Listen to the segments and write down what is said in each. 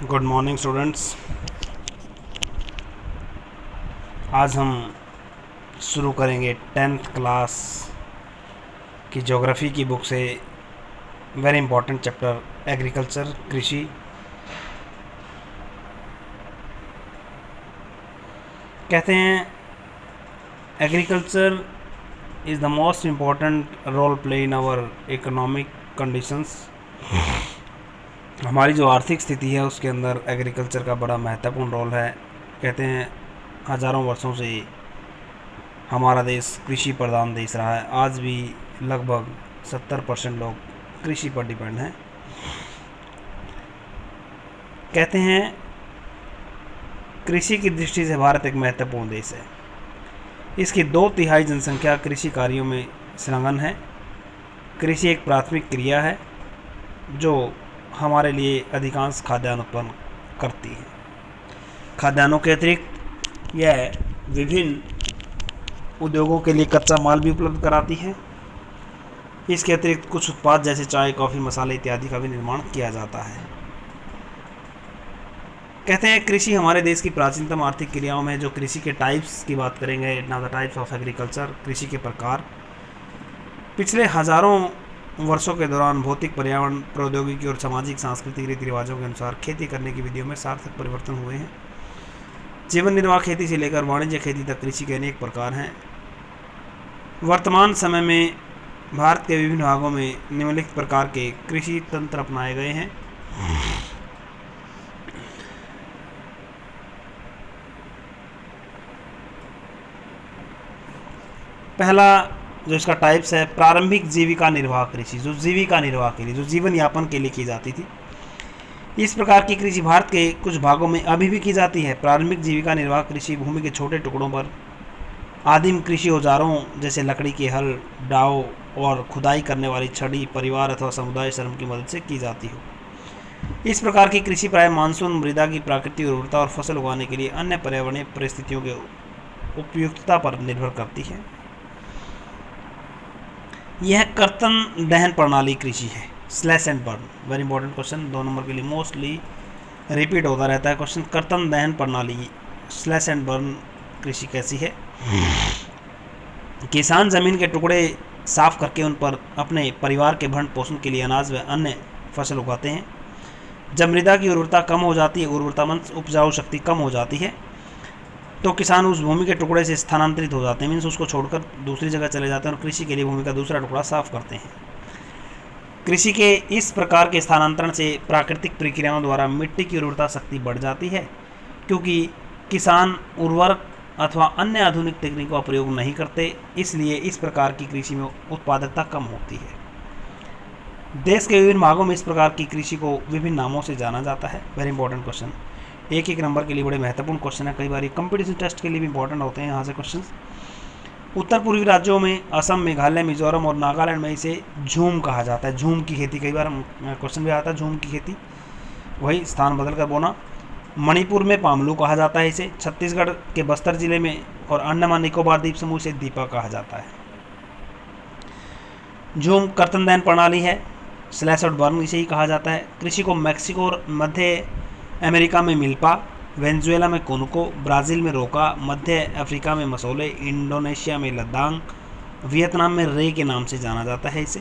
Good morning students. आज हम शुरू करेंगे 10th क्लास की ज्योग्राफी की बुक से वेरी इंपॉर्टेंट चैप्टर एग्रीकल्चर, कृषि। कहते हैं agriculture is the most important role play in our economic conditions. हमारी जो आर्थिक स्थिति है उसके अंदर एग्रीकल्चर का बड़ा महत्वपूर्ण रोल है। कहते हैं हज़ारों वर्षों से हमारा देश कृषि प्रधान देश रहा है। आज भी लगभग 70% लोग कृषि पर डिपेंड हैं। कहते हैं कृषि की दृष्टि से भारत एक महत्वपूर्ण देश है। इसकी 2/3 जनसंख्या कृषि कार्यों में संलग्न है। कृषि एक प्राथमिक क्रिया है जो हमारे लिए अधिकांश खाद्यान्न उत्पन्न करती है। खाद्यान्नों के अतिरिक्त यह विभिन्न उद्योगों के लिए कच्चा माल भी उपलब्ध कराती है। इसके अतिरिक्त कुछ उत्पाद जैसे चाय, कॉफ़ी, मसाले इत्यादि का भी निर्माण किया जाता है। कहते हैं कृषि हमारे देश की प्राचीनतम आर्थिक क्रियाओं में, जो कृषि के टाइप्स की बात करेंगे, now the types of agriculture, कृषि के प्रकार। पिछले हज़ारों वर्षों के दौरान भौतिक, पर्यावरण, प्रौद्योगिकी और सामाजिक सांस्कृतिक रीति रिवाजों के अनुसार खेती करने की विधियों में सार्थक परिवर्तन हुए हैं। जीवन निर्वाह खेती से लेकर वाणिज्य खेती तक कृषि के अनेक प्रकार हैं। वर्तमान समय में भारत के विभिन्न भागों में निम्नलिखित प्रकार के कृषि तंत्र अपनाए गए हैं। पहला जो इसका टाइप्स है, प्रारंभिक जीविका निर्वाह कृषि, जो जीविका निर्वाह के लिए, जो जीवन यापन के लिए की जाती थी। इस प्रकार की कृषि भारत के कुछ भागों में अभी भी की जाती है। प्रारंभिक जीविका निर्वाह कृषि भूमि के छोटे टुकड़ों पर आदिम कृषि औजारों जैसे लकड़ी के हल, डाव और खुदाई करने वाली छड़ी परिवार अथवा समुदाय श्रम की मदद से की जाती हो। इस प्रकार की कृषि प्राय मानसून, मृदा की प्राकृतिक उर्वरता और फसल उगाने के लिए अन्य पर्यावरणीय परिस्थितियों के उपयुक्तता पर निर्भर करती है। यह कर्तन दहन प्रणाली कृषि है। Slash and burn, very important question, 2 number के लिए मोस्टली रिपीट होता रहता है क्वेश्चन। कर्तन दहन प्रणाली स्लैश एंड बर्न कृषि कैसी है? किसान जमीन के टुकड़े साफ करके उन पर अपने परिवार के भरण पोषण के लिए अनाज व अन्य फसल उगाते हैं। जब मृदा की उर्वरता कम हो जाती है, उर्वरता मीन्स उपजाऊ शक्ति कम हो जाती है, तो किसान उस भूमि के टुकड़े से स्थानांतरित हो जाते हैं, मीन्स उसको छोड़कर दूसरी जगह चले जाते हैं और कृषि के लिए भूमि का दूसरा टुकड़ा साफ करते हैं। कृषि के इस प्रकार के स्थानांतरण से प्राकृतिक प्रक्रियाओं द्वारा मिट्टी की उर्वरता शक्ति बढ़ जाती है, क्योंकि किसान उर्वरक अथवा अन्य आधुनिक तकनीकों का प्रयोग नहीं करते, इसलिए इस प्रकार की कृषि में उत्पादकता कम होती है। देश के विभिन्न भागों में इस प्रकार की कृषि को विभिन्न नामों से जाना जाता है। वेरी इंपॉर्टेंट क्वेश्चन, एक नंबर के लिए बड़े महत्वपूर्ण क्वेश्चन है। कई बार कंपटीशन टेस्ट के लिए भी इंपॉर्टेंट होते हैं यहाँ से क्वेश्चन। उत्तर पूर्वी राज्यों में असम, मेघालय, मिजोरम और नागालैंड में इसे झूम कहा जाता है। झूम की खेती, कई बार क्वेश्चन भी आता है झूम की खेती, वही स्थान बदल कर बोना। मणिपुर में पामलू कहा जाता है इसे। छत्तीसगढ़ के बस्तर जिले में और अंडमान निकोबार द्वीप समूह से दीपा कहा जाता है। झूम कर्तन दहन प्रणाली है। स्लैश और बर्न इसे ही कहा जाता है। कृषि को मैक्सिको और मध्य अमेरिका में मिल्पा, वेनेजुएला में कोनुको, ब्राज़ील में रोका, मध्य अफ्रीका में मसोले, इंडोनेशिया में लद्दांग, वियतनाम में रे के नाम से जाना जाता है इसे।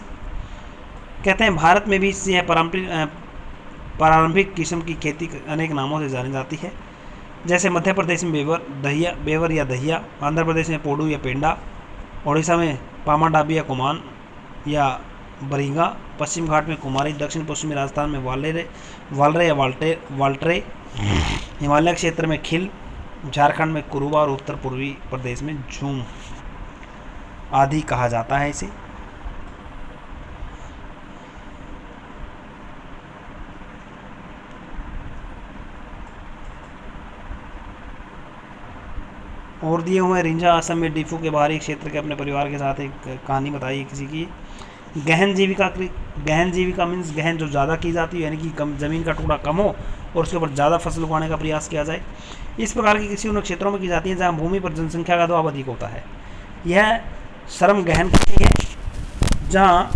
कहते हैं भारत में भी इससे प्रारंभिक किस्म की खेती अनेक नामों से जानी जाती है, जैसे मध्य प्रदेश में बेवर या दहिया, आंध्र प्रदेश में पोडू या पेंडा, ओडिशा में पामाडाबी या कुमान या बरिंगा, पश्चिम घाट में कुमारी, दक्षिण पश्चिमी राजस्थान में वालरे या वाल्टरे, हिमालय क्षेत्र में खिल, झारखंड में कुरुबा और उत्तर पूर्वी प्रदेश में झूम आदि कहा जाता है इसे। और दिए हुए रिंझा असम में डिफू के बाहरी क्षेत्र के अपने परिवार के साथ एक कहानी बताई किसी की। गहन जीविका मीन्स गहन जो ज़्यादा की जाती है, यानी कि कम ज़मीन का टुकड़ा कम हो और उसके ऊपर ज़्यादा फसल उगाने का प्रयास किया जाए। इस प्रकार की कृषि उन क्षेत्रों में की जाती है जहाँ भूमि पर जनसंख्या का दबाव अधिक होता है। यह श्रम गहन कृषि है जहाँ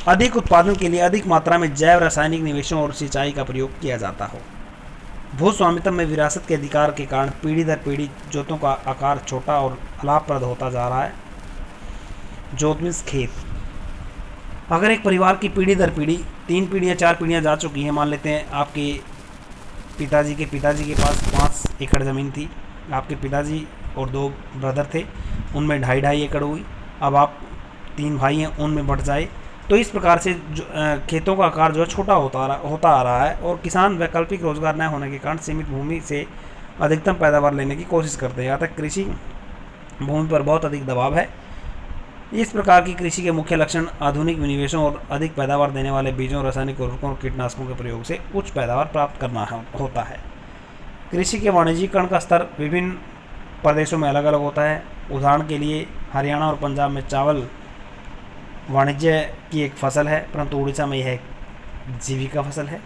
अधिक उत्पादन के लिए अधिक मात्रा में जैव रासायनिक निवेशों और सिंचाई का प्रयोग किया जाता हो। भू स्वामित्व में विरासत के अधिकार के कारण पीढ़ी दर पीढ़ी जोतों का आकार छोटा और लाभप्रद होता जा रहा है। जोत मीन्स खेत। अगर एक परिवार की पीढ़ी दर पीढ़ी 3 पीढ़ियाँ 4 पीढ़ियाँ जा चुकी हैं, मान लेते हैं आपके पिताजी के पास 5 एकड़ ज़मीन थी, आपके पिताजी और 2 ब्रदर थे, उनमें 2.5 एकड़ हुई, अब आप 3 भाई हैं, उनमें बढ़ जाए, तो इस प्रकार से खेतों का आकार जो है छोटा होता आ रहा है और किसान वैकल्पिक रोजगार न होने के कारण सीमित भूमि से अधिकतम पैदावार लेने की कोशिश करते हैं। यहाँ तक कृषि भूमि पर बहुत अधिक दबाव है। इस प्रकार की कृषि के मुख्य लक्षण आधुनिक विनिवेशों और अधिक पैदावार देने वाले बीजों, रासायनिक उर्वरकों और कीटनाशकों के प्रयोग से उच्च पैदावार प्राप्त करना होता है। कृषि के वाणिज्यिकरण का स्तर विभिन्न प्रदेशों में अलग अलग होता है। उदाहरण के लिए हरियाणा और पंजाब में चावल वाणिज्य की एक फसल है, परंतु उड़ीसा में यह एक जीविका फसल है।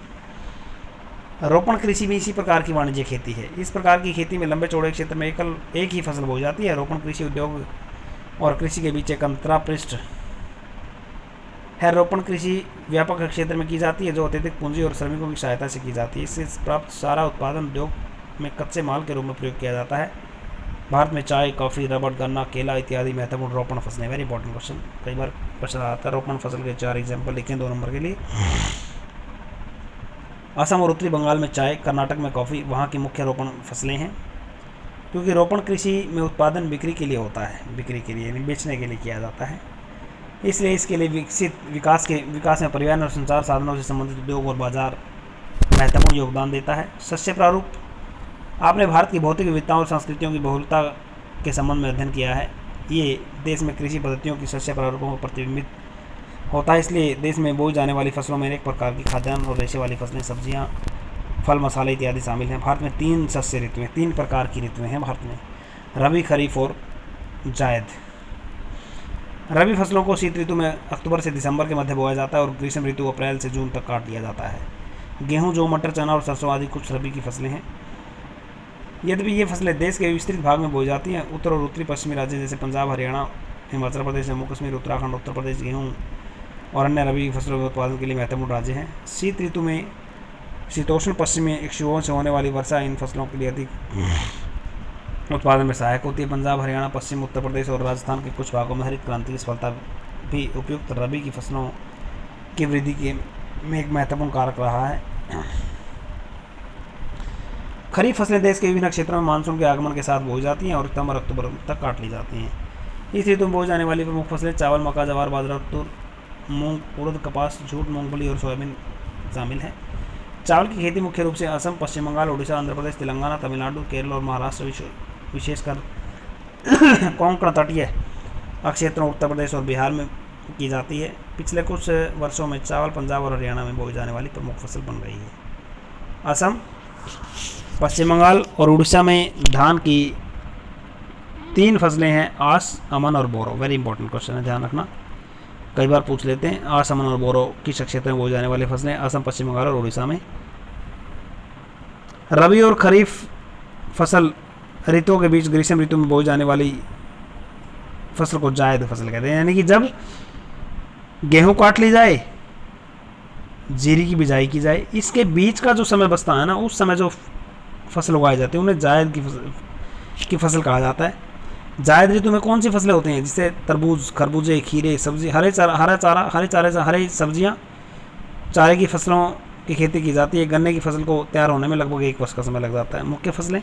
रोपण कृषि भी इसी प्रकार की वाणिज्य खेती है। इस प्रकार की खेती में लंबे चौड़े क्षेत्र में एक ही फसल बोई जाती है। रोपण कृषि उद्योग और कृषि के बीच एक अंतरापृष्ठ है। रोपण कृषि व्यापक क्षेत्र में की जाती है जो अत्यधिक पूंजी और श्रमिकों की सहायता से की जाती है। इससे प्राप्त सारा उत्पादन उद्योग में कच्चे माल के रूप में प्रयोग किया जाता है। भारत में चाय, कॉफ़ी, रबड़, गन्ना, केला इत्यादि महत्वपूर्ण रोपण फसलें। वेरी इंपॉर्टेंट क्वेश्चन, कई बार क्वेश्चन आता है। रोपण फसल के 4 एग्जाम्पल लिखें 2 नंबर के लिए। असम और उत्तरी बंगाल में चाय, कर्नाटक में कॉफ़ी वहाँ की मुख्य रोपण फसलें हैं। क्योंकि रोपण कृषि में उत्पादन बिक्री के लिए होता है, बिक्री के लिए यानी बेचने के लिए किया जाता है, इसलिए इसके लिए विकास में परिवहन और संचार साधनों से संबंधित उद्योग और बाजार महत्वपूर्ण योगदान देता है। शस्य प्रारूप, आपने भारत की भौतिक विविधता और संस्कृतियों की बहुलता के संबंध में अध्ययन किया है। ये देश में कृषि पद्धतियों की शस्य प्रारूपों को प्रतिबिंबित होता है। इसलिए देश में बोई जाने वाली फसलों में अनेक प्रकार की खाद्यान्न और रेशे वाली फसलें, सब्जियां, फल, मसाले इत्यादि शामिल हैं। भारत में 3 शस्य ऋतुएं, 3 प्रकार की ऋतुएं हैं भारत में, रबी, खरीफ और जायद। रबी फसलों को शीत ऋतु में अक्टूबर से दिसंबर के मध्य बोया जाता है और ग्रीष्म ऋतु अप्रैल से जून तक काट लिया जाता है। गेहूँ, जौ, मटर, चना और सरसों आदि कुछ रबी की फसलें हैं। यद्यपि ये फसलें देश के विस्तृत भाग में बोई जाती हैं। उत्तर और उत्तरी पश्चिमी राज्य जैसे पंजाब, हरियाणा, हिमाचल प्रदेश, जम्मू कश्मीर, उत्तराखंड, उत्तर प्रदेश गेहूँ और अन्य रबी फसलों के उत्पादन के लिए महत्वपूर्ण राज्य हैं। शीत ऋतु में शीतोष्ण पश्चिमी इक्षुओं से होने वाली वर्षा इन फसलों के लिए अधिक उत्पादन में सहायक होती है। पंजाब, हरियाणा, पश्चिम उत्तर प्रदेश और राजस्थान के कुछ भागों में हरित क्रांति की सफलता भी उपयुक्त रबी की फसलों की वृद्धि में एक महत्वपूर्ण कारक रहा है। खरीफ फसलें देश के विभिन्न क्षेत्रों में मानसून के आगमन के साथ बोई जाती हैं और सितंबर अक्टूबर तक काट ली जाती हैं। इस ऋतु में बोई जाने वाली प्रमुख फसलें चावल, मक्का, ज्वार, बाजरा, तुर, मूंग, उड़द, कपास, जूट, मूंगफली और सोयाबीन शामिल हैं। चावल की खेती मुख्य रूप से असम, पश्चिम बंगाल, उड़ीसा, आंध्र प्रदेश, तेलंगाना, तमिलनाडु, केरल और महाराष्ट्र, विशेषकर कोंकण तटीय क्षेत्रों, उत्तर प्रदेश और बिहार में की जाती है। पिछले कुछ वर्षों में चावल पंजाब और हरियाणा में बोई जाने वाली प्रमुख फसल बन गई है। असम, पश्चिम बंगाल और उड़ीसा में धान की 3 फसलें हैं, आस, अमन और बोरो। वेरी इंपॉर्टेंट क्वेश्चन है, ध्यान रखना, कई बार पूछ लेते हैं। आस, अमन और बोरो किस क्षेत्र में बोई जाने वाली फसलें? असम, पश्चिम बंगाल और उड़ीसा में। रबी और खरीफ फसल ऋतुओं के बीच ग्रीष्म ऋतु में बोई जाने वाली फसल को जायद फसल कहते हैं, यानी कि जब गेहूं काट ली जाए, जीरी की बिजाई की जाए, इसके बीच का जो समय बचता है ना, उस समय जो फसल उगाई जाती है उन्हें जायद की फसल कहा जाता है। जायद ऋतु में कौन सी फसलें होती हैं? जिससे तरबूज, खरबूजे, खीरे, सब्जी, हरे सब्जियां, चारे की फसलों की खेती की जाती है। गन्ने की फसल को तैयार होने में लगभग 1 वर्ष का समय लग जाता है। मुख्य फसलें,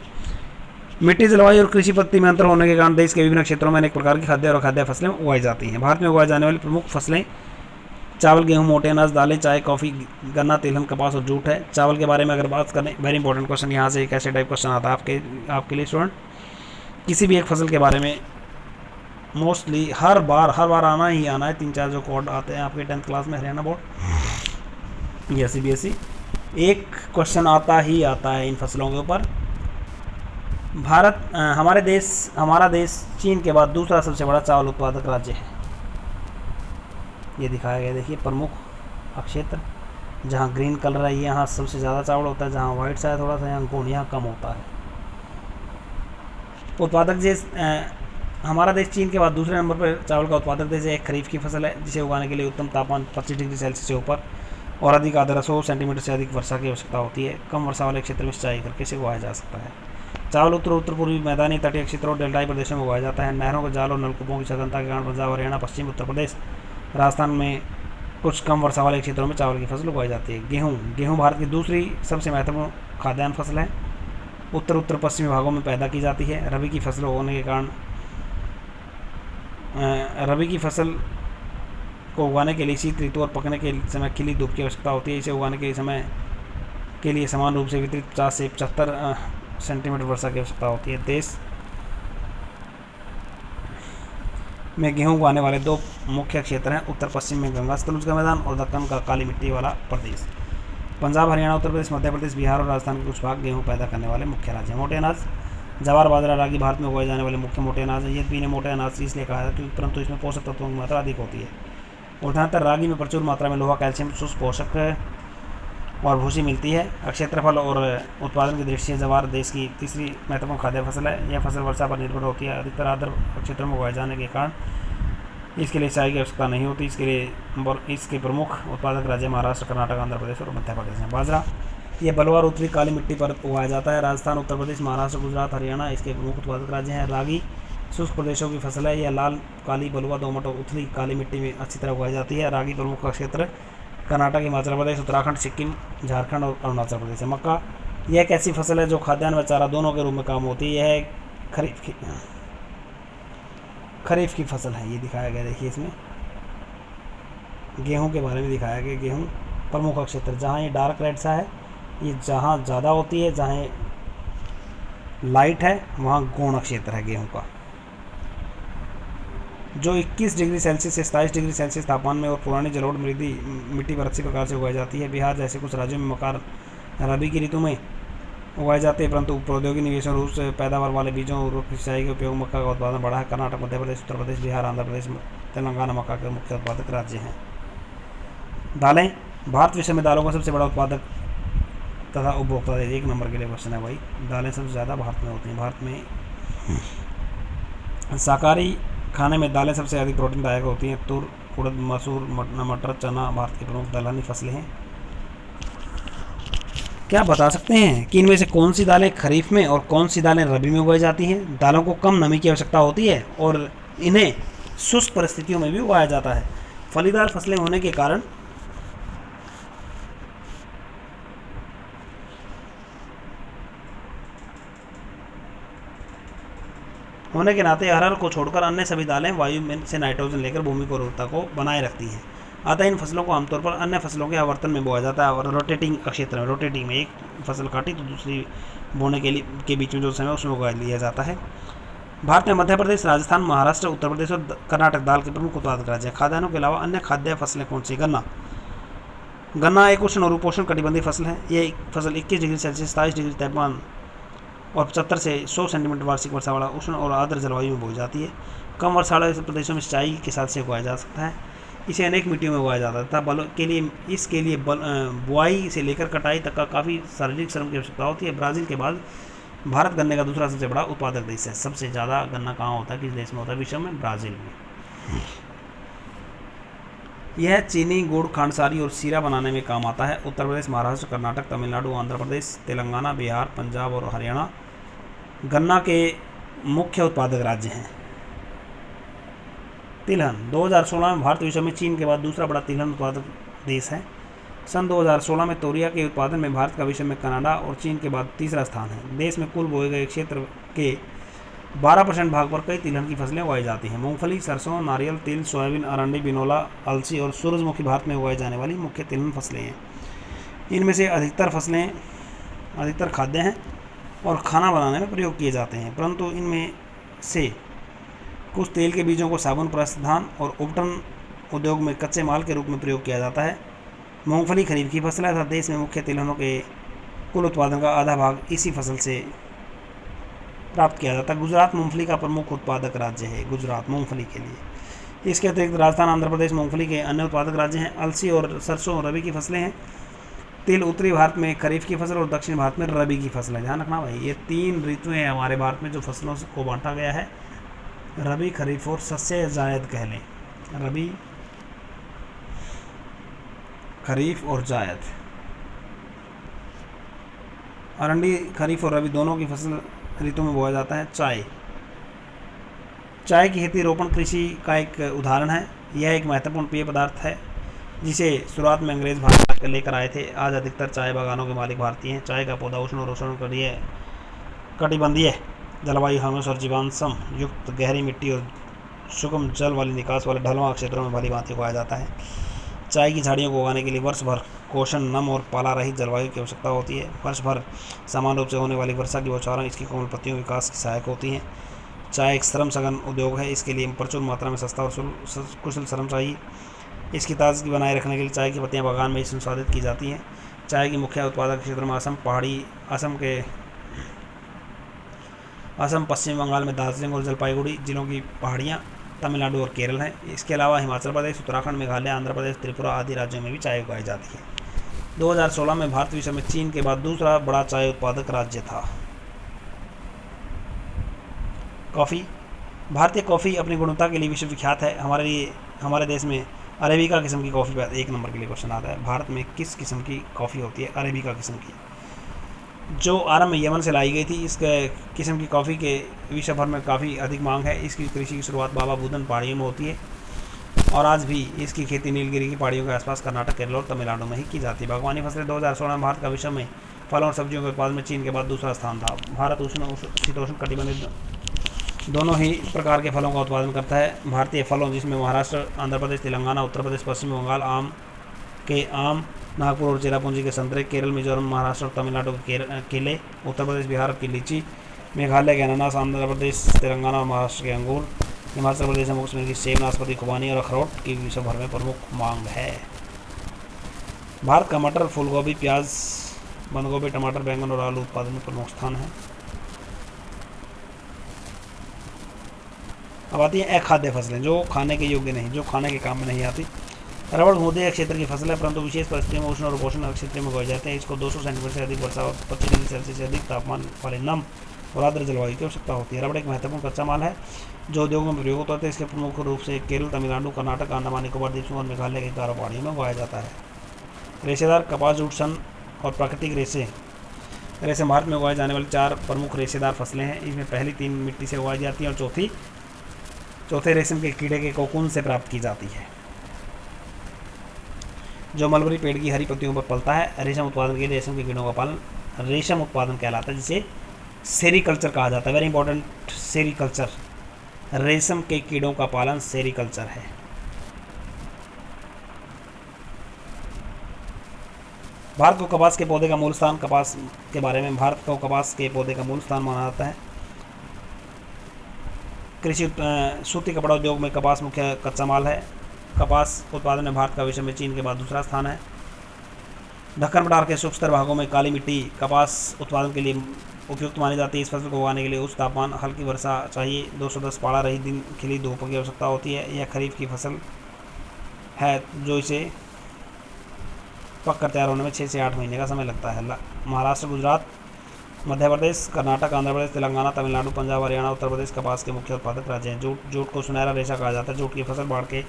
मिट्टी, जलवायु और कृषि पद्धति में अंतर होने के कारण देश के विभिन्न क्षेत्रों में अनेक प्रकार की खाद्य और अखाद्य फसलें उगाई जाती हैं। भारत में उगाई जाने वाली प्रमुख फसलें चावल, गेहूं, मोटे अनाज, दालें, चाय, कॉफ़ी, गन्ना, तिलहन, कपास और जूट है। चावल के बारे में अगर बात करें, वेरी इंपॉर्टेंट क्वेश्चन, यहाँ से एक ऐसे टाइप क्वेश्चन आता है आपके लिए स्टूडेंट, किसी भी एक फसल के बारे में मोस्टली हर बार आना ही आना है। 3-4 जो कोड आते हैं आपके 10th क्लास में, हरियाणा बोर्ड या CBSE, एक क्वेश्चन आता है इन फसलों के ऊपर। हमारा देश चीन के बाद दूसरा सबसे बड़ा चावल उत्पादक राज्य है। ये दिखाया गया, देखिए प्रमुख क्षेत्र, जहाँ ग्रीन कलर है यहाँ सबसे ज़्यादा चावल होता है, जहाँ वाइट सा है थोड़ा सा, यहाँ गोंड यहाँ कम होता है। उत्पादक देश हमारा देश चीन के बाद दूसरे नंबर पर चावल का उत्पादक देश है। एक खरीफ की फसल है जिसे उगाने के लिए उत्तम तापमान 25 डिग्री सेल्सियस से ऊपर और अधिक आर्द्रता 100 सेंटीमीटर से अधिक वर्षा की आवश्यकता होती है। कम वर्षा वाले क्षेत्र में सिंचाई करके इसे उगाया जा सकता है। चावल उत्तर पूर्वी मैदानी तटीय क्षेत्रों और डेल्टाई प्रदेशों में उगाया जाता है। नहरों के जाल और नलकूपों की सघनता के कारण पंजाब, हरियाणा, पश्चिम उत्तर प्रदेश, राजस्थान में कुछ कम वर्षा वाले क्षेत्रों में चावल की फसल उगाई जाती है। गेहूँ भारत की दूसरी सबसे महत्वपूर्ण खाद्यान्न फसल है। उत्तर पश्चिमी भागों में पैदा की जाती है। रबी की फसल होने के कारण रबी की फसल को उगाने के लिए शीत ऋतु और पकने के समय खिली धूप की आवश्यकता होती है। इसे उगाने के समय के लिए समान रूप से वितरित 50 से 75 सेंटीमीटर वर्षा की आवश्यकता होती है। देश में गेहूं उगाने वाले दो मुख्य क्षेत्र हैं। उत्तर पश्चिम में गंगा सतलुज का मैदान और दक्कन का काली मिट्टी वाला प्रदेश। पंजाब, हरियाणा, उत्तर प्रदेश, मध्य प्रदेश, बिहार और राजस्थान के कुछ भाग गेहूं पैदा करने वाले मुख्य राज्य हैं। मोटे अनाज जवार, बाजरा, रागी भारत में उगाए जाने वाले मुख्य मोटे अनाज हैं। यद्यपि इन्हें मोटे अनाज इसलिए कहा जाता है परंतु इसमें पोषक तत्वों की मात्रा अधिक होती है। उदाहरणतः रागी में प्रचुर मात्रा में लोहा, कैल्शियम, शुष्क पोषक और भूसी मिलती है। क्षेत्रफल और उत्पादन की दृष्टि से जवार देश की तीसरी महत्वपूर्ण खाद्य फसल है। यह फसल वर्षा पर निर्भर होती है। अधिकतर आर्द्र क्षेत्रों में उगाए जाने के कारण इसके लिए सिंचाई की आवश्यकता नहीं होती। इसके प्रमुख उत्पादक राज्य महाराष्ट्र, कर्नाटक, आंध्र प्रदेश और मध्य प्रदेश हैं। बाजरा यह बलुआ और उत्तरी काली मिट्टी पर उगाया जाता है। राजस्थान, उत्तर प्रदेश, महाराष्ट्र, गुजरात, हरियाणा इसके प्रमुख उत्पादक राज्य हैं। रागी शुष्क प्रदेशों की फसल है। यह लाल, काली, बलुआ, दोमट और उथली काली मिट्टी में अच्छी तरह उगाई जाती है। रागी प्रमुख क्षेत्र कर्नाटक, हिमाचल प्रदेश, उत्तराखंड, सिक्किम, झारखंड और अरुणाचल प्रदेश है। मक्का यह एक ऐसी फसल है जो खाद्यान्न व चारा दोनों के रूप में काम होती है। यह खरीफ की फसल है। ये दिखाया गया, देखिए इसमें गेहूं के बारे में दिखाया गया। गेहूं प्रमुख क्षेत्र जहाँ ये डार्क रेड सा है, ये जहाँ ज़्यादा होती है, जहाँ लाइट है वहाँ गौण क्षेत्र है गेहूं का, जो 21 डिग्री सेल्सियस से 27 डिग्री सेल्सियस तापमान में और पुरानी जलोढ़ मिट्टी पर अच्छी प्रकार से उगाई जाती है। बिहार जैसे कुछ राज्यों में मक्का रबी की ऋतु में उगाए जाते हैं परंतु प्रौद्योगिकी निवेश और उच्च पैदावार वाले बीजों और सिंचाई के उपयोग मक्का का उत्पादन बढ़ा है। कर्नाटक, मध्य प्रदेश, उत्तर प्रदेश, बिहार, आंध्र प्रदेश, तेलंगाना मक्का के मुख्य उत्पादक राज्य हैं। दालें भारत विश्व में दालों का सबसे बड़ा उत्पादक तथा उपभोक्ता है। 1 नंबर के लिए क्वेश्चन है भाई। दालें सबसे ज़्यादा भारत में होती हैं। भारत में शाकाहारी खाने में दालें सबसे अधिक प्रोटीनदायक होती हैं। तुर, उड़द, मसूर, मटर, चना भारत की प्रमुख दलहनी फसलें हैं। क्या आप बता सकते हैं कि इनमें से कौन सी दालें खरीफ में और कौन सी दालें रबी में उगाई जाती हैं? दालों को कम नमी की आवश्यकता होती है और इन्हें शुष्क परिस्थितियों में भी उगाया जाता है। फलीदार फसलें होने के कारण होने के नाते अरहर को छोड़कर अन्य सभी दालें वायु में से नाइट्रोजन लेकर भूमि को उर्वरता को बनाए रखती हैं। अतः इन फसलों को आमतौर पर अन्य फसलों के आवर्तन में बोया जाता है और रोटेटिंग क्षेत्र में रोटेटिंग में एक फसल काटी तो दूसरी बोने के बीच में जो समय उसमें उगा लिया जाता है। भारत में मध्य प्रदेश, राजस्थान, महाराष्ट्र, उत्तर प्रदेश और कर्नाटक दाल के प्रमुख उत्पादक राज्य हैं। खाद्यान्नों के अलावा अन्य खाद्य फसलें कौन सी? गन्ना एक उष्ण और उपोष्ण कटिबंधीय फसल है। ये फसल 21 डिग्री सेल्सियस 27 डिग्री तापमान और 75 से 100 सेंटीमीटर वार्षिक वर्षा वाला उष्ण और आर्द्र जलवायु में बोई जाती है। कम वर्षा वाले प्रदेशों में सिंचाई के साथ से उगाया जा सकता है। इसे अनेक मिट्टियों में उगाया जाता है तथा इसके लिए बुआई से लेकर कटाई तक का काफ़ी शारीरिक श्रम की आवश्यकता होती है। ब्राज़ील के बाद भारत गन्ने का दूसरा सबसे बड़ा उत्पादक देश है। सबसे ज़्यादा गन्ना कहाँ होता है, किस देश में होता है विश्व में? ब्राज़ील में। यह चीनी, गुड़, खांडसारी और सीरा बनाने में काम आता है। उत्तर प्रदेश, महाराष्ट्र, कर्नाटक, तमिलनाडु, आंध्र प्रदेश, तेलंगाना, बिहार, पंजाब और हरियाणा गन्ना के मुख्य उत्पादक राज्य हैं। तिलहन 2016 में भारत विश्व में चीन के बाद दूसरा बड़ा तिलहन उत्पादक देश है। सन 2016 में तोरिया के उत्पादन में भारत का विश्व में कनाडा और चीन के बाद तीसरा स्थान है। देश में कुल बोए गए क्षेत्र के 12% भाग पर कई तिलहन की फसलें उगाई जाती हैं। मूंगफली, सरसों, नारियल, तिल, सोयाबीन, अरंडी, बिनोला, अलसी और सूरजमुखी भारत में उगाई जाने वाली मुख्य तिलहन फसलें हैं। इनमें से अधिकतर खाद्य हैं और खाना बनाने में प्रयोग किए जाते हैं, परंतु इनमें से कुछ तेल के बीजों को साबुन, प्रसाधन और उपटन उद्योग में कच्चे माल के रूप में प्रयोग किया जाता है। मूंगफली खरीफ की फसल है तथा देश में मुख्य तिलहनों के कुल उत्पादन का आधा भाग इसी फसल से प्राप्त किया जाता है। गुजरात मूंगफली का प्रमुख उत्पादक राज्य है। गुजरात मूंगफली के लिए। इसके अतिरिक्त राजस्थान, आंध्र प्रदेश मूंगफली के अन्य उत्पादक राज्य हैं। अलसी और सरसों रबी की फसलें हैं। तिल उत्तरी भारत में खरीफ की फसल और दक्षिण भारत में रबी की फसल है। ध्यान रखना भाई, ये 3 ऋतुएं हैं हमारे भारत में जो फसलों को बांटा गया है। रबी, खरीफ और सस्य जायद कह लें। रबी, खरीफ और जायद। अरंडी खरीफ और रबी दोनों की फसल ऋतु में बोया जाता है। चाय की खेती रोपण कृषि का एक उदाहरण है। यह एक महत्वपूर्ण पेय पदार्थ है जिसे शुरुआत में अंग्रेज भारत में लेकर आए थे। आज अधिकतर चाय बागानों के मालिक भारतीय हैं। चाय का पौधा उष्ण और कटिबंधीय जलवायु, ह्यूमस और जीवांशम युक्त गहरी मिट्टी और सुगम जल वाली निकास वाले ढलवां क्षेत्रों में भली भांति उगाया जाता है। चाय की झाड़ियों को उगाने के लिए वर्ष भर कोशन, नम और पाला रहित जलवायु की आवश्यकता होती है। वर्ष भर समान रूप से होने वाली वर्षा की बौछारें इसकी कोमल पत्तियों के विकास की सहायक होती हैं। चाय एक श्रम सघन उद्योग है। इसके लिए प्रचुर मात्रा में सस्ता और कुशल श्रम चाहिए। इसकी ताजगी बनाए रखने के लिए चाय की पत्तियां बागान में संसाधित की जाती हैं। चाय की मुख्य उत्पादक क्षेत्रों में असम, पश्चिम बंगाल में दार्जिलिंग और जलपाईगुड़ी जिलों की पहाड़ियाँ, तमिलनाडु और केरल हैं। इसके अलावा हिमाचल प्रदेश, उत्तराखंड, मेघालय, आंध्र प्रदेश, त्रिपुरा आदि राज्यों में भी चाय उगाई जाती है। 2016 में भारत विश्व में चीन के बाद दूसरा बड़ा चाय उत्पादक राज्य था। कॉफ़ी। भारतीय कॉफ़ी अपनी गुणवत्ता के लिए विश्व विख्यात है। हमारे देश में अरेबिका किस्म की कॉफ़ी पर 1 नंबर के लिए क्वेश्चन आता है। भारत में किस किस्म की कॉफ़ी होती है? अरेबिका किस्म की, जो आरंभ में यमन से लाई गई थी। इस किस्म की कॉफ़ी के विश्व भर में काफ़ी अधिक मांग है। इसकी कृषि की शुरुआत बाबा बुदन पहाड़ियों में होती है और आज भी इसकी खेती नीलगिरी की पहाड़ियों के आसपास कर्नाटक, केरल और तमिलनाडु में ही की जाती है। बागवानी फसलें। 2016 में भारत का विश्व में फलों और सब्जियों के उत्पादन में चीन के बाद दूसरा स्थान था। भारत उष्ण शीतोष्ण कटिबंधीय दोनों ही प्रकार के फलों का उत्पादन करता है। भारतीय फलों जिसमें महाराष्ट्र, आंध्र प्रदेश, तेलंगाना, उत्तर प्रदेश, पश्चिम बंगाल आम, नागपुर और चेरापूंजी के संतरे, केरल, मिजोरम, महाराष्ट्र और तमिलनाडु के केले, उत्तर प्रदेश, बिहार की लीची, मेघालय के अनानास, आंध्र प्रदेश, तेलंगाना और महाराष्ट्र के अंगूर, हिमाचल प्रदेश में मुख्य की सेब, नाशपाती, खुबानी और अखरोट की विश्व भर में प्रमुख मांग है। भारत का मटर, फूलगोभी, प्याज, बंद-गोभी, टमाटर, बैंगन और आलू उत्पादन में प्रमुख स्थान है। अब आती है अखाद्य फसलें, जो खाने के योग्य नहीं, जो खाने के काम में नहीं आती। रबड़ भूमध्य क्षेत्र की फसल है, परंतु विशेष परिस्थितियों में उष्ण और उपोष्ण क्षेत्र में उगाए जाते हैं। इसको 200 सेंटीमीटर से अधिक वर्षा और 25 डिग्री सेल्सियस से अधिक तापमान वाले नम और आर्द्र जलवायु की आवश्यकता होती है। रबड़ एक महत्वपूर्ण कच्चा माल है जो उद्योग में प्रयोग होता है। इसके प्रमुख रूप से केरल, तमिलनाडु, कर्नाटक, अंडमान निकोबार द्वीपों और मेघालय के गारो पहाड़ियों में उगाया जाता है। रेशेदार कपास, जूट, सन और प्राकृतिक रेशे भारत में उगाए जाने वाली 4 प्रमुख रेशेदार फसलें हैं। इसमें पहली 3 मिट्टी से उगाई जाती हैं और चौथे रेशम के कीड़े के कोकून से प्राप्त की जाती है, जो मलबरी पेड़ की हरी पत्तियों पर पलता है। रेशम उत्पादन के लिए रेशम के कीड़ों का पालन रेशम उत्पादन कहलाता है, जिसे सेरीकल्चर कहा जाता है। वेरी इंपॉर्टेंट, सेरीकल्चर, रेशम के कीड़ों का पालन सेरीकल्चर है। भारत को कपास के पौधे का मूल स्थान, कपास के बारे में, भारत को कपास के पौधे का मूल स्थान माना जाता है। कृषि सूती कपड़ा उद्योग में कपास मुख्य कच्चा माल है। कपास उत्पादन में भारत का विश्व में चीन के बाद दूसरा स्थान है। दक्कन पठार के शुष्क भागों में काली मिट्टी कपास उत्पादन के लिए उपयुक्त मानी जाती है। इस फसल को उगाने के लिए उच्च तापमान, हल्की वर्षा चाहिए। 210 पाला रही दिन खिली धूप की आवश्यकता होती है। यह खरीफ की फसल है जो इसे पक कर तैयार होने में 6 से 8 महीने का समय लगता है। महाराष्ट्र, गुजरात, मध्य प्रदेश, कर्नाटक, आंध्र प्रदेश, तेलंगाना, तमिलनाडु, पंजाब, हरियाणा, उत्तर प्रदेश कपास के मुख्य उत्पादक राज्य हैं। जूट को सुनहरा रेशा कहा जाता है। जूट की फसल बाढ़ के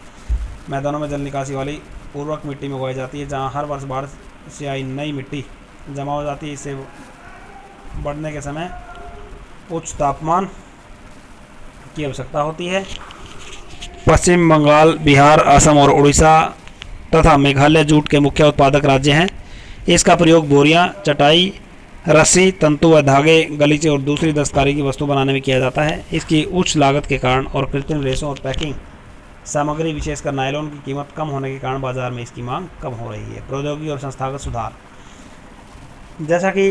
मैदानों में जल निकासी वाली उर्वरक मिट्टी में उगाई जाती है, जहाँ हर वर्ष बाढ़ से आई नई मिट्टी जमा हो जाती है। इससे बढ़ने के समय उच्च तापमान की आवश्यकता होती है। पश्चिम बंगाल, बिहार, असम और उड़ीसा तथा मेघालय जूट के मुख्य उत्पादक राज्य हैं। इसका प्रयोग बोरियां, चटाई, रस्सी, तंतु व धागे, गलीचे और दूसरी दस्तकारी की वस्तु बनाने में किया जाता है। इसकी उच्च लागत के कारण और कृत्रिम रेशों और पैकिंग सामग्री विशेषकर नायलॉन की कीमत कम होने के कारण बाजार में इसकी मांग कम हो रही है। प्रौद्योगिकी और संस्थागत सुधार। जैसा कि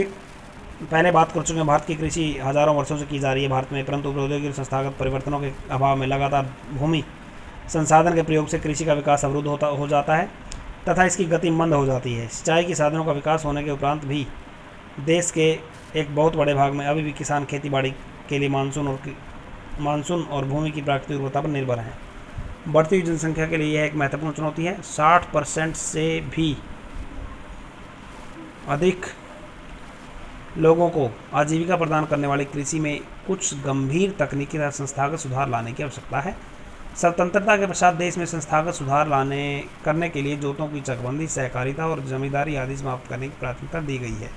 पहले बात कर चुके हैं, भारत की कृषि हजारों वर्षों से की जा रही है भारत में, परंतु प्रौद्योगिकी और संस्थागत परिवर्तनों के अभाव में लगातार भूमि संसाधन के प्रयोग से कृषि का विकास अवरुद्ध हो जाता है तथा इसकी गति मंद हो जाती है। सिंचाई के साधनों का विकास होने के उपरांत भी देश के एक बहुत बड़े भाग में अभी भी किसान खेती बाड़ी के लिए मानसून और भूमि की प्राकृतिक उर्वरता पर निर्भर हैं। बढ़ती हुई जनसंख्या के लिए यह एक महत्वपूर्ण चुनौती है। 60% से भी अधिक लोगों को आजीविका प्रदान करने वाली कृषि में कुछ गंभीर तकनीकी तथा संस्थागत सुधार लाने की आवश्यकता है। स्वतंत्रता के पश्चात देश में संस्थागत सुधार करने के लिए जोतों की चकबंदी, सहकारिता और जमींदारी आदि समाप्त करने की प्राथमिकता दी गई है।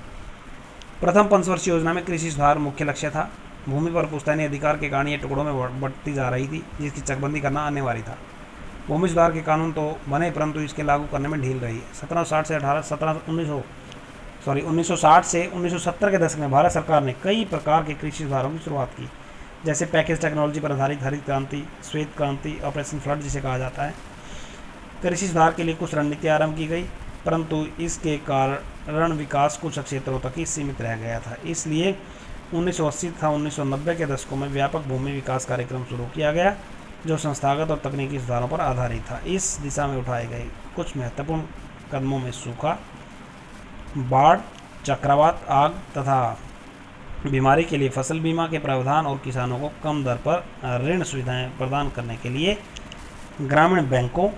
प्रथम पंचवर्षीय योजना में कृषि सुधार मुख्य लक्ष्य था। भूमि पर पुश्तैनी अधिकार के कारण ये टुकड़ों में बढ़ती जा रही थी, जिसकी चकबंदी करना अनिवार्य था। भूमि सुधार के कानून तो बने, परंतु इसके लागू करने में ढील रही। 1960 से 1970 के दशक में भारत सरकार ने कई प्रकार के कृषि सुधारों की शुरुआत की, जैसे पैकेज टेक्नोलॉजी पर आधारित हरित क्रांति, श्वेत क्रांति, ऑपरेशन फ्लड जिसे कहा जाता है। कृषि सुधार के लिए कुछ रणनीति आरंभ की गई, परंतु इसके कारण विकास कुछ क्षेत्रों तक ही सीमित रह गया था। इसलिए 1980 तथा 1990 के दशकों में व्यापक भूमि विकास कार्यक्रम शुरू किया गया, जो संस्थागत और तकनीकी सुधारों पर आधारित था। इस दिशा में उठाए गए कुछ महत्वपूर्ण कदमों में सूखा, बाढ़, चक्रवात, आग तथा बीमारी के लिए फसल बीमा के प्रावधान और किसानों को कम दर पर ऋण सुविधाएं प्रदान करने के लिए ग्रामीण बैंकों,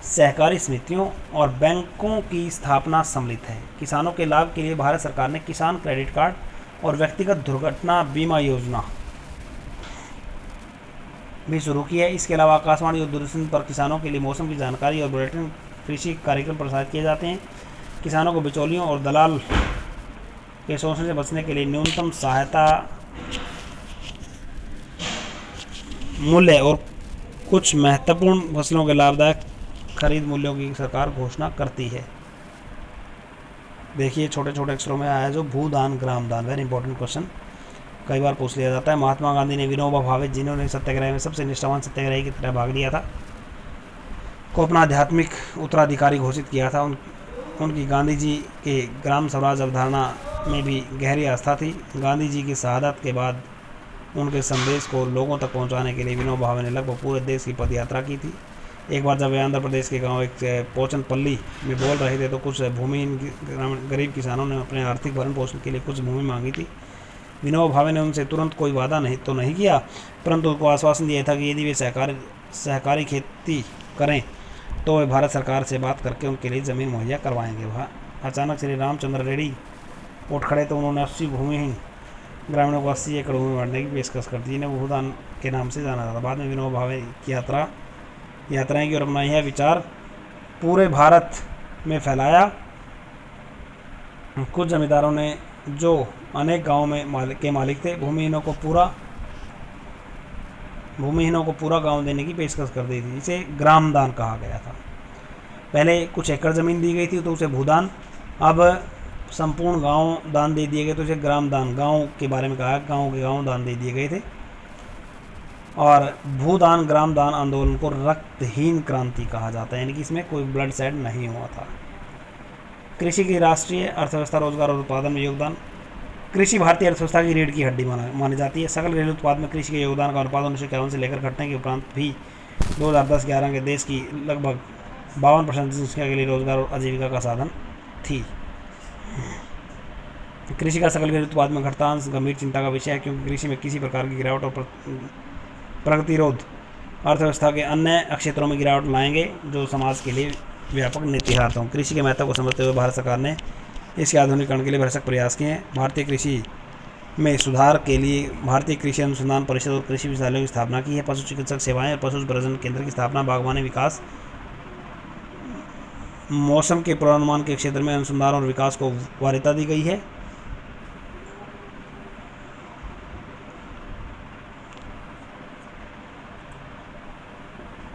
सहकारी समितियों और बैंकों की स्थापना सम्मिलित है। किसानों के लाभ के लिए भारत सरकार ने किसान क्रेडिट कार्ड और व्यक्तिगत दुर्घटना बीमा योजना भी शुरू की है। इसके अलावा आकाशवाणी और दूरदर्शन पर किसानों के लिए मौसम की जानकारी और बुलेटिन कृषि कार्यक्रम प्रसारित किए जाते हैं। किसानों को बिचौलियों और दलाल के शोषण से बचने के लिए न्यूनतम सहायता मूल्य और कुछ महत्वपूर्ण फसलों के लाभदायक खरीद मूल्यों की सरकार घोषणा करती है। देखिए छोटे छोटे अक्षरों में आया जो भूदान ग्राम दान, वेरी इंपॉर्टेंट क्वेश्चन, कई बार पूछ लिया जाता है। महात्मा गांधी ने विनोबा भावे, जिन्होंने सत्याग्रह में सबसे निष्ठावान सत्याग्रही की तरह भाग लिया था, को अपना आध्यात्मिक उत्तराधिकारी घोषित किया था। उनकी गांधी जी के ग्राम स्वराज अवधारणा में भी गहरी आस्था थी। गांधी जी की शहादत के बाद उनके संदेश को लोगों तक पहुंचाने के लिए विनोबा भावे ने लगभग पूरे देश की पदयात्रा की थी। एक बार जब वे आंध्र प्रदेश के गांव एक पोचनपल्ली में बोल रहे थे तो कुछ भूमिहीन गरीब किसानों ने अपने आर्थिक भरण पोषण के लिए कुछ भूमि मांगी थी। विनोबा भावे ने उनसे तुरंत कोई वादा नहीं किया, परंतु उनको आश्वासन दिया था कि यदि वे सहकारी खेती करें तो वे भारत सरकार से बात करके उनके लिए ज़मीन मुहैया करवाएंगे। वहाँ अचानक श्री रामचंद्र रेड्डी उठ खड़े तो उन्होंने 80 भूमिहीन ग्रामीणों को 80 एकड़ भूमि बांटने की पेशकश कर दी। इन्हें भूदान के नाम से जाना जाता। बाद में विनोबा भावे की यात्राएं की और अपना यह विचार पूरे भारत में फैलाया। कुछ जमींदारों ने जो अनेक गाँव में के मालिक थे, भूमिहीनों को पूरा गांव देने की पेशकश कर दी थी। इसे ग्राम दान कहा गया था। पहले कुछ एकड़ ज़मीन दी गई थी तो उसे भूदान, अब संपूर्ण गांव दान दे दिए गए तो इसे ग्राम दान, गांव के बारे में कहा, गांव के गांव दान दे दिए गए थे। और भूदान ग्राम दान आंदोलन को रक्तहीन क्रांति कहा जाता है, यानी कि इसमें कोई ब्लड सेड नहीं हुआ था। कृषि की राष्ट्रीय अर्थव्यवस्था, रोजगार और उत्पादन में योगदान। कृषि भारतीय अर्थव्यवस्था की रीढ़ की हड्डी मानी जाती है। सकल घरेलू उत्पाद में कृषि के योगदान का अनुपात 1951 से लेकर घटने के उपरांत भी 2010-11 के देश की लगभग 52% जनसंख्या के लिए रोजगार और आजीविका का साधन थी। कृषि का सकल घरेलू उत्पाद में घटता अंश गंभीर चिंता का विषय है, क्योंकि कृषि में किसी प्रकार की गिरावट और प्रतिरोध अर्थव्यवस्था के अन्य क्षेत्रों में गिरावट लाएंगे, जो समाज के लिए व्यापक नीतिहार्थ हों। कृषि के महत्व को समझते हुए भारत सरकार ने इसके आधुनिकीकरण के लिए भरसक प्रयास किए हैं। भारतीय कृषि में सुधार के लिए भारतीय कृषि अनुसंधान परिषद और कृषि विश्वविद्यालयों की स्थापना की है। पशु चिकित्सक सेवाएं और पशु प्रजनन केंद्र की स्थापना, बागवानी विकास, मौसम के पूर्वानुमान के क्षेत्र में अनुसंधान और विकास को वरीयता दी गई है।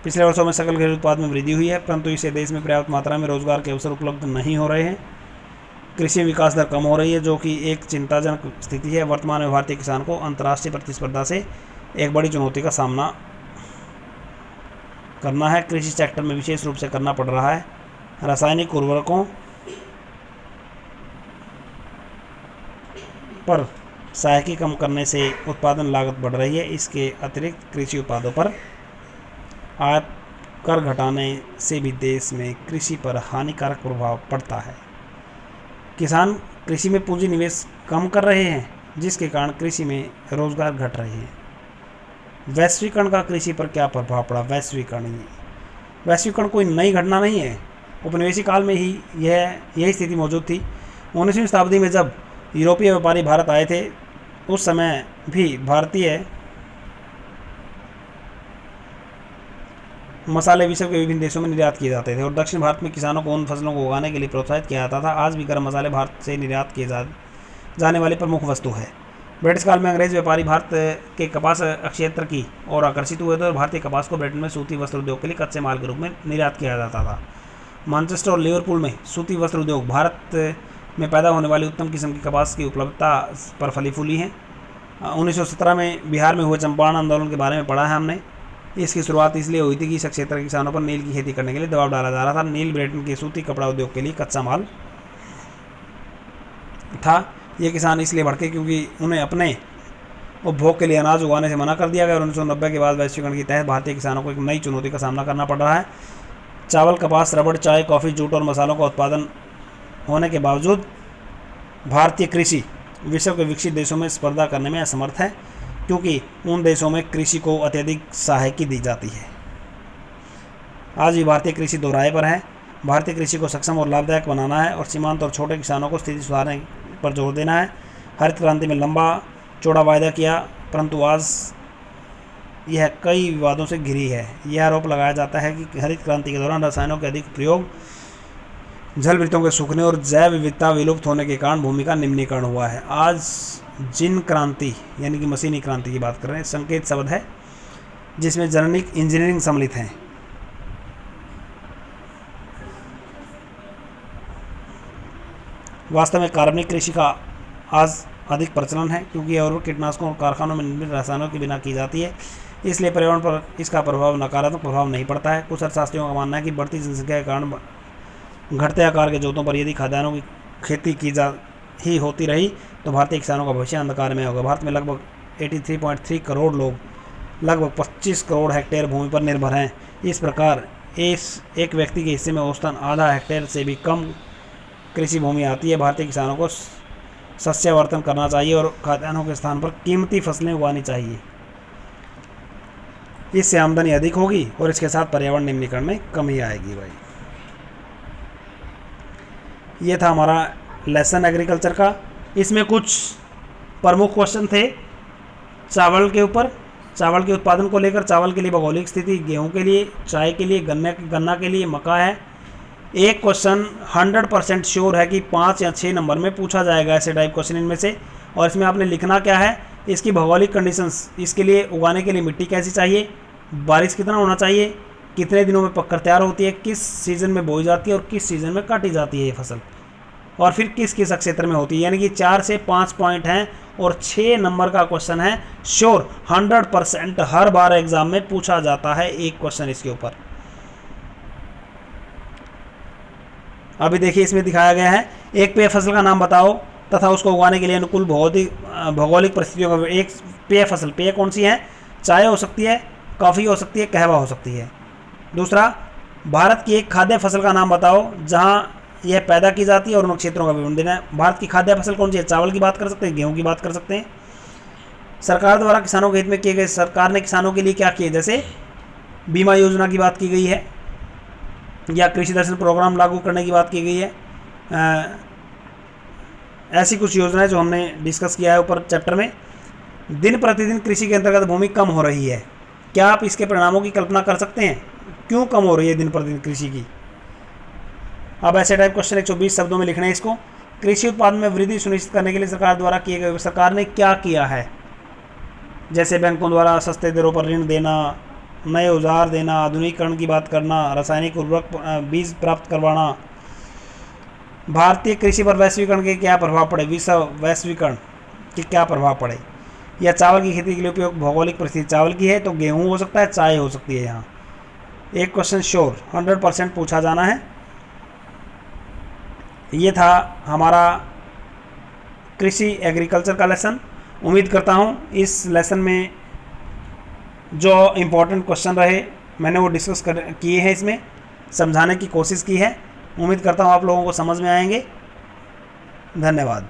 पिछले वर्षों में सकल घरेलू उत्पाद में वृद्धि हुई है, परंतु इससे देश में पर्याप्त मात्रा में रोजगार के अवसर उपलब्ध नहीं हो रहे हैं। कृषि विकास दर कम हो रही है, जो कि एक चिंताजनक स्थिति है। वर्तमान में भारतीय किसान को अंतर्राष्ट्रीय प्रतिस्पर्धा से एक बड़ी चुनौती का सामना करना है। कृषि सेक्टर में विशेष रूप से करना पड़ रहा है। रासायनिक उर्वरकों पर सहायकी कम करने से उत्पादन लागत बढ़ रही है। इसके अतिरिक्त कृषि उत्पादों पर आयात कर घटाने से भी देश में कृषि पर हानिकारक प्रभाव पड़ता है। किसान कृषि में पूंजी निवेश कम कर रहे हैं, जिसके कारण कृषि में रोजगार घट रहे हैं। वैश्वीकरण का कृषि पर क्या प्रभाव पड़ा? वैश्वीकरण कोई नई घटना नहीं है। उपनिवेशिक काल में ही यही स्थिति मौजूद थी। 19वीं शताब्दी में जब यूरोपीय व्यापारी भारत आए थे, उस समय भी भारतीय मसाले विश्व के विभिन्न देशों में निर्यात किए जाते थे और दक्षिण भारत में किसानों को उन फसलों को उगाने के लिए प्रोत्साहित किया जाता था। आज भी गर्म मसाले भारत से निर्यात किए जाने वाली प्रमुख वस्तु है। ब्रिटिश काल में अंग्रेज व्यापारी भारत के कपास क्षेत्र की ओर आकर्षित हुए थे और भारतीय कपास को ब्रिटेन में सूती वस्त्र उद्योग के लिए कच्चे माल के रूप में निर्यात किया जाता था। मैनचेस्टर और लिवरपूल में सूती वस्त्र उद्योग भारत में पैदा होने वाली उत्तम किस्म की कपास की उपलब्धता पर फली फूली है। 1917 में बिहार में हुए चंपारण आंदोलन के बारे में पढ़ा है हमने। इसकी शुरुआत इसलिए हुई थी कि इस क्षेत्र के किसानों पर नील की खेती करने के लिए दबाव डाला जा रहा था। नील ब्रिटेन के सूती कपड़ा उद्योग के लिए कच्चा माल था। ये किसान इसलिए भड़के क्योंकि उन्हें अपने उपभोग के लिए अनाज उगाने से मना कर दिया गया और 1990 के बाद वैश्वीकरण के तहत भारतीय किसानों को एक नई चुनौती का सामना करना पड़ रहा है। चावल, कपास, रबड़, चाय, कॉफ़ी, जूट और मसालों का उत्पादन होने के बावजूद भारतीय कृषि विश्व के विकसित देशों में स्पर्धा करने में असमर्थ है क्योंकि उन देशों में कृषि को अत्यधिक सहायकी दी जाती है। आज भी भारतीय कृषि दोहराए पर है। भारतीय कृषि को सक्षम और लाभदायक बनाना है और सीमांत और छोटे किसानों को स्थिति सुधारने पर जोर देना है। हरित क्रांति में लंबा चौड़ा वायदा किया परंतु आज यह कई विवादों से घिरी है। यह आरोप लगाया जाता है कि हरित क्रांति के दौरान रसायनों के अधिक प्रयोग, जल वृत्तों के सूखने और जैव विविधता विलुप्त होने के कारण भूमि का निम्नीकरण हुआ है। आज जिन क्रांति यानी कि मशीनी क्रांति की बात कर रहे हैं, संकेत शब्द है जिसमें जेनेटिक इंजीनियरिंग सम्मिलित है। वास्तव में कार्बनिक कृषि का आज अधिक प्रचलन है क्योंकि यह उर्वरक, कीटनाशकों और कारखानों में निर्मित रसायनों के बिना की जाती है। इसलिए पर्यावरण पर इसका प्रभाव नकारात्मक प्रभाव नहीं पड़ता है। कुछ अर्थशास्त्रियों का मानना है कि बढ़ती जनसंख्या के कारण घटते आकार के जोतों पर यदि खाद्यान्नों की खेती की जा ही होती रही तो भारतीय किसानों का भविष्य अंधकार में होगा। भारत में लगभग 83.3 करोड़ लोग लगभग 25 करोड़ हेक्टेयर भूमि पर निर्भर हैं। इस प्रकार एक व्यक्ति के हिस्से में औसतन आधा हेक्टेयर से भी कम कृषि भूमि आती है। भारतीय किसानों को सस्यावर्धन करना चाहिए और खाद्यान्नों के स्थान पर कीमती फसलें उगानी चाहिए। इससे आमदनी अधिक होगी और इसके साथ पर्यावरण निम्नीकरण में कमी आएगी। भाई ये था हमारा लेसन एग्रीकल्चर का। इसमें कुछ प्रमुख क्वेश्चन थे चावल के ऊपर, चावल के उत्पादन को लेकर, चावल के लिए भौगोलिक स्थिति, गेहूं के लिए, चाय के लिए, गन्ना के लिए, मक्का है। एक क्वेश्चन 100% श्योर है कि 5 या 6 नंबर में पूछा जाएगा ऐसे टाइप क्वेश्चन इनमें से, और इसमें आपने लिखना क्या है, इसकी भौगोलिक कंडीशंस, इसके लिए उगाने के लिए मिट्टी कैसी चाहिए, बारिश कितना होना चाहिए, कितने दिनों में पककर तैयार होती है, किस सीज़न में बोई जाती है और किस सीज़न में काटी जाती है ये फसल, और फिर किस किस क्षेत्र में होती है। यानी कि 4 से 5 पॉइंट हैं और 6 नंबर का क्वेश्चन है श्योर। 100% हर बार एग्जाम में पूछा जाता है एक क्वेश्चन इसके ऊपर। अभी देखिए इसमें दिखाया गया है, एक पेय फसल का नाम बताओ तथा उसको उगाने के लिए अनुकूल भौगोलिक परिस्थितियों का। एक पेय फसल, पेय कौन सी है, चाय हो सकती है, कॉफ़ी हो सकती है, कहवा हो सकती है। दूसरा, भारत की एक खाद्य फसल का नाम बताओ जहां यह पैदा की जाती है और उन क्षेत्रों का विवरण देना है। भारत की खाद्य फसल कौन सी है, चावल की बात कर सकते हैं, गेहूं की बात कर सकते हैं। सरकार द्वारा किसानों के हित में किए गए, सरकार ने किसानों के लिए क्या किए, जैसे बीमा योजना की बात की गई है या कृषि दर्शन प्रोग्राम लागू करने की बात की गई है। ऐसी कुछ योजनाएं जो हमने डिस्कस किया है ऊपर चैप्टर में। दिन प्रतिदिन कृषि के अंतर्गत भूमि कम हो रही है, क्या आप इसके परिणामों की कल्पना कर सकते हैं, क्यों कम हो रही है दिन प्रतिदिन कृषि की। अब ऐसे टाइप क्वेश्चन 120 शब्दों में लिखना है इसको। कृषि उत्पादन में वृद्धि सुनिश्चित करने के लिए सरकार द्वारा किए गए, सरकार ने क्या किया है, जैसे बैंकों द्वारा सस्ते दरों पर ऋण देना, नए औजार देना, आधुनिकीकरण की बात करना, रासायनिक उर्वरक बीज प्राप्त करवाना। भारतीय कृषि पर वैश्वीकरण के क्या प्रभाव पड़े, विश्व वैश्वीकरण के क्या प्रभाव पड़े, या चावल की खेती के लिए उपयोग भौगोलिक परिस्थिति चावल की है तो गेहूं हो सकता है, चाय हो सकती है। यहाँ एक क्वेश्चन श्योर 100% पूछा जाना है। ये था हमारा कृषि एग्रीकल्चर का लेसन। उम्मीद करता हूँ इस लेसन में जो इम्पोर्टेंट क्वेश्चन रहे मैंने वो डिस्कस किए हैं, इसमें समझाने की कोशिश की है। उम्मीद करता हूँ आप लोगों को समझ में आएंगे। धन्यवाद।